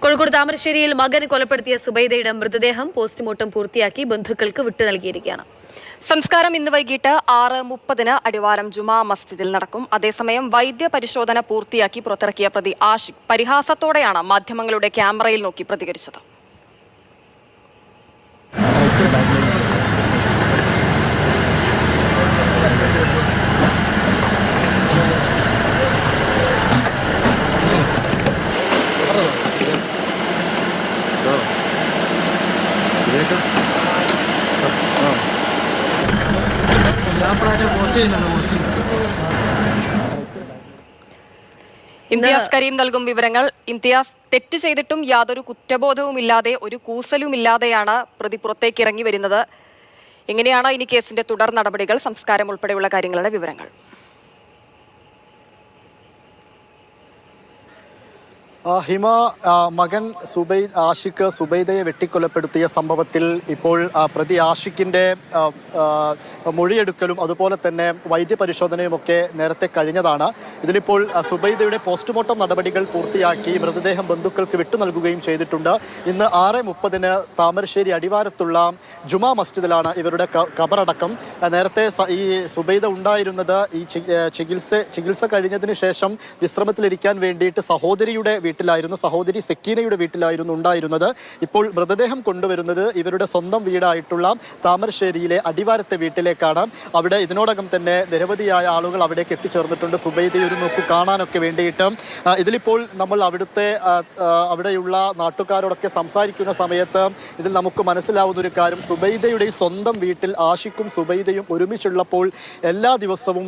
കോഴിക്കോട് താമരശ്ശേരിയിൽ മകൻ കൊലപ്പെടുത്തിയ സുബൈദയുടെ മൃതദേഹം പോസ്റ്റ്മോർട്ടം പൂർത്തിയാക്കി ബന്ധുക്കൾക്ക് വിട്ടു നൽകിയിരിക്കുകയാണ്. സംസ്കാരം ഇന്ന് വൈകിട്ട് 6:30 അടിവാരം ജുമാ മസ്ജിദിൽ നടക്കും. അതേസമയം വൈദ്യ പരിശോധന പൂർത്തിയാക്കി പുറത്തിറക്കിയ പ്രതി ആഷിഖ് പരിഹാസത്തോടെയാണ് മാധ്യമങ്ങളുടെ ക്യാമറയിൽ നോക്കി പ്രതികരിച്ചത്. ഇംതിയാസ് കരീം നൽകും വിവരങ്ങൾ. ഇംതിയാസ്, തെറ്റ് ചെയ്തിട്ടും യാതൊരു കുറ്റബോധവുമില്ലാതെ ഒരു കൂസലുമില്ലാതെയാണ് പ്രതി പുറത്തേക്ക് ഇറങ്ങി വരുന്നത്. എങ്ങനെയാണ് ഇനി കേസിന്റെ തുടർ നടപടികൾ, സംസ്കാരം ഉൾപ്പെടെയുള്ള കാര്യങ്ങളുടെ വിവരങ്ങൾ? ഹിമ, മകൻ ആഷിഖ് സുബൈദയെ വെട്ടിക്കൊലപ്പെടുത്തിയ സംഭവത്തിൽ ഇപ്പോൾ പ്രതി ആഷിഖിൻ്റെ മൊഴിയെടുക്കലും അതുപോലെ തന്നെ വൈദ്യപരിശോധനയുമൊക്കെ നേരത്തെ കഴിഞ്ഞതാണ്. ഇതിലിപ്പോൾ സുബൈദയുടെ പോസ്റ്റ്മോർട്ടം നടപടികൾ പൂർത്തിയാക്കി മൃതദേഹം ബന്ധുക്കൾക്ക് വിട്ടു നൽകുകയും ചെയ്തിട്ടുണ്ട്. ഇന്ന് 6:30 താമരശ്ശേരി അടിവാരത്തുള്ള ജുമാ മസ്ജിദിലാണ് ഇവരുടെ ഖബറടക്കം. നേരത്തെ ഈ സുബൈദ ഉണ്ടായിരുന്നത് ഈ ചികിത്സ കഴിഞ്ഞതിന് ശേഷം വിശ്രമത്തിലിരിക്കാൻ വേണ്ടിയിട്ട് സഹോദരിയുടെ സഹോദരി സെക്കീനയുടെ വീട്ടിലായിരുന്നു ഉണ്ടായിരുന്നത്. ഇപ്പോൾ മൃതദേഹം കൊണ്ടുവരുന്നത് ഇവരുടെ സ്വന്തം വീടായിട്ടുള്ള താമരശ്ശേരിയിലെ അടിവാരത്തെ വീട്ടിലേക്കാണ്. അവിടെ ഇതിനോടകം തന്നെ നിരവധിയായ ആളുകൾ അവിടേക്ക് എത്തിച്ചേർന്നിട്ടുണ്ട് സുബൈദയെ ഒരു നോക്കു കാണാനൊക്കെ വേണ്ടിയിട്ട്. ഇതിലിപ്പോൾ നമ്മൾ അവിടെയുള്ള നാട്ടുകാരോടൊക്കെ സംസാരിക്കുന്ന സമയത്ത് ഇതിൽ നമുക്ക് മനസ്സിലാവുന്ന ഒരു കാര്യം, സുബൈദയുടെ സ്വന്തം വീട്ടിൽ ആഷിഖും സുബൈദയും ഒരുമിച്ചുള്ളപ്പോൾ എല്ലാ ദിവസവും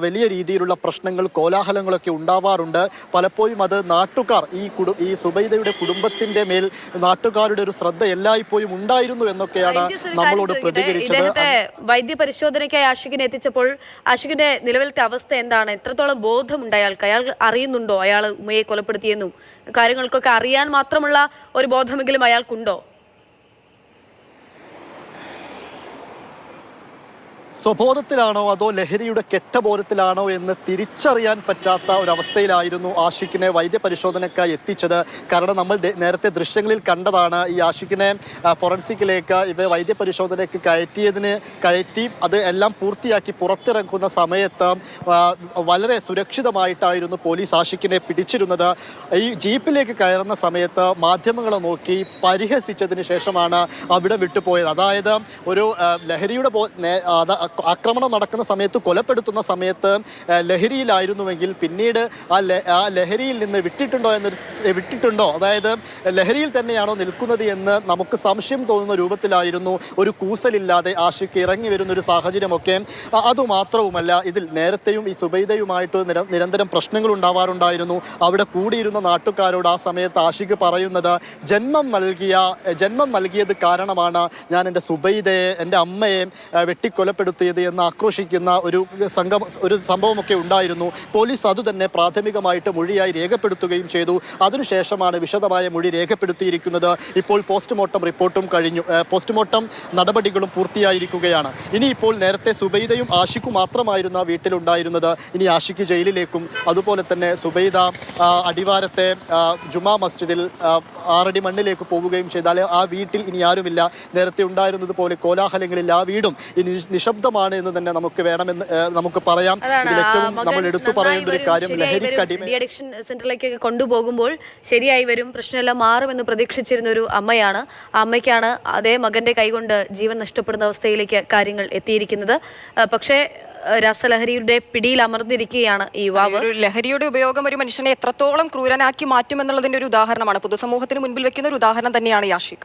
വലിയ രീതിയിലുള്ള പ്രശ്നങ്ങൾ, കോലാഹലങ്ങളൊക്കെ ഉണ്ടാവാറുണ്ട്. പലപ്പോഴും അത് നാട്ടുകാർ ഈ സുബൈദയുടെ കുടുംബത്തിന്റെ മേൽ നാട്ടുകാരുടെ ഒരു ശ്രദ്ധ എല്ലായ്പ്പോഴും ഉണ്ടായിരുന്നു എന്നൊക്കെയാണ് നമ്മളോട് പ്രതികരിച്ചത്. വൈദ്യ പരിശോധനയ്ക്കായി ആഷിഖിനെ എത്തിച്ചപ്പോൾ ആഷിഖിന്റെ നിലവിലത്തെ അവസ്ഥ എന്താണ്? എത്രത്തോളം ബോധമുണ്ട് അയാൾക്ക്? അയാൾ അറിയുന്നുണ്ടോ അയാൾ ഉമ്മയെ കൊലപ്പെടുത്തിയെന്നും കാര്യങ്ങൾക്കൊക്കെ അറിയാൻ മാത്രമുള്ള ഒരു ബോധമെങ്കിലും അയാൾക്കുണ്ടോ? സ്വബോധത്തിലാണോ അതോ ലഹരിയുടെ കെട്ടബോധത്തിലാണോ എന്ന് തിരിച്ചറിയാൻ പറ്റാത്ത ഒരവസ്ഥയിലായിരുന്നു ആഷിഖിനെ വൈദ്യപരിശോധനയ്ക്കായി എത്തിച്ചത്. കാരണം നമ്മൾ നേരത്തെ ദൃശ്യങ്ങളിൽ കണ്ടതാണ്, ഈ ആഷിഖിനെ ഫോറൻസിക്കിലേക്ക് ഇവ വൈദ്യപരിശോധനയ്ക്ക് കയറ്റി അത് എല്ലാം പൂർത്തിയാക്കി പുറത്തിറക്കുന്ന സമയത്ത് വളരെ സുരക്ഷിതമായിട്ടായിരുന്നു പോലീസ് ആഷിഖിനെ പിടിച്ചിരുന്നത്. ഈ ജീപ്പിലേക്ക് കയറുന്ന സമയത്ത് മാധ്യമങ്ങളെ നോക്കി പരിഹസിച്ചതിന് ശേഷമാണ് അവിടെ വിട്ടുപോയത്. അതായത് ഒരു ലഹരിയുടെ ആക്രമണം നടക്കുന്ന സമയത്ത്, കൊലപ്പെടുത്തുന്ന സമയത്ത് ലഹരിയിലായിരുന്നുവെങ്കിൽ പിന്നീട് ആ ലഹരിയിൽ നിന്ന് വിട്ടിട്ടുണ്ടോ, അതായത് ലഹരിയിൽ തന്നെയാണോ നിൽക്കുന്നത് എന്ന് നമുക്ക് സംശയം തോന്നുന്ന രൂപത്തിലായിരുന്നു ഒരു കൂസലില്ലാതെ ആഷിഖ് ഇറങ്ങി വരുന്ന ഒരു സാഹചര്യമൊക്കെ. അതുമാത്രവുമല്ല, ഇതിൽ നേരത്തെയും ഈ സുബൈദയുമായിട്ട് നിരന്തരം പ്രശ്നങ്ങൾ ഉണ്ടാവാറുണ്ടായിരുന്നു. അവിടെ കൂടിയിരുന്ന നാട്ടുകാരോട് ആ സമയത്ത് ആഷിഖ് പറയുന്നത്, ജന്മം നൽകിയത് കാരണമാണ് ഞാൻ എൻ്റെ സുബൈദയെ, എൻ്റെ അമ്മയെ വെട്ടിക്കൊലപ്പെടുത്തിയത് എന്ന് ആക്രോശിക്കുന്ന ഒരു സംഭവമൊക്കെ ഉണ്ടായിരുന്നു. പോലീസ് അതുതന്നെ പ്രാഥമികമായിട്ട് മൊഴിയായി രേഖപ്പെടുത്തുകയും ചെയ്തു. അതിനുശേഷമാണ് വിശദമായ മൊഴി രേഖപ്പെടുത്തിയിരിക്കുന്നത്. ഇപ്പോൾ പോസ്റ്റ്മോർട്ടം റിപ്പോർട്ടും കഴിഞ്ഞു, പോസ്റ്റ്മോർട്ടം നടപടികളും പൂർത്തിയായിരിക്കുകയാണ്. ഇനിയിപ്പോൾ നേരത്തെ സുബൈദയും ആഷിഖും മാത്രമായിരുന്നു ആ വീട്ടിലുണ്ടായിരുന്നത്. ഇനി ആഷിഖ് ജയിലിലേക്കും അതുപോലെ തന്നെ സുബൈദ അടിവാരത്തെ ജുമാ മസ്ജിദിൽ 6 അടി മണ്ണിലേക്ക് പോവുകയും ചെയ്താൽ ആ വീട്ടിൽ ഇനി ആരുമില്ല. നേരത്തെ ഉണ്ടായിരുന്നത് പോലെ കോലാഹലങ്ങളിൽ ആ വീടും ഇനി നിശബ്ദമാണ് എന്ന് തന്നെ നമുക്ക് പറയാം. ഇതിലേറ്റവും നമ്മൾ എടുത്തു പറയേണ്ട ഒരു കാര്യം, അഡിക്ഷൻ സെന്ററിലേക്ക് കൊണ്ടുപോകുമ്പോൾ ശരിയായി വരും, പ്രശ്നമെല്ലാം മാറുമെന്ന് പ്രതീക്ഷിച്ചിരുന്ന ഒരു അമ്മയാണ്. ആ അമ്മയ്ക്കാണ് അതേ മകന്റെ കൈകൊണ്ട് ജീവൻ നഷ്ടപ്പെടുന്ന അവസ്ഥയിലേക്ക് കാര്യങ്ങൾ എത്തിയിരിക്കുന്നത്. പക്ഷേ രാസലഹരിയുടെ പിടിയിൽ അമർന്നിരിക്കുകയാണ് ഈ യുവാവ്. ലഹരിയുടെ ഉപയോഗം ഒരു മനുഷ്യനെ എത്രത്തോളം ക്രൂരനാക്കി മാറ്റുമെന്നുള്ളതിന്റെ ഒരു ഉദാഹരണമാണ്, പൊതുസമൂഹത്തിന് മുൻപിൽ വെക്കുന്ന ഒരു ഉദാഹരണം തന്നെയാണ് ആഷിഖ്.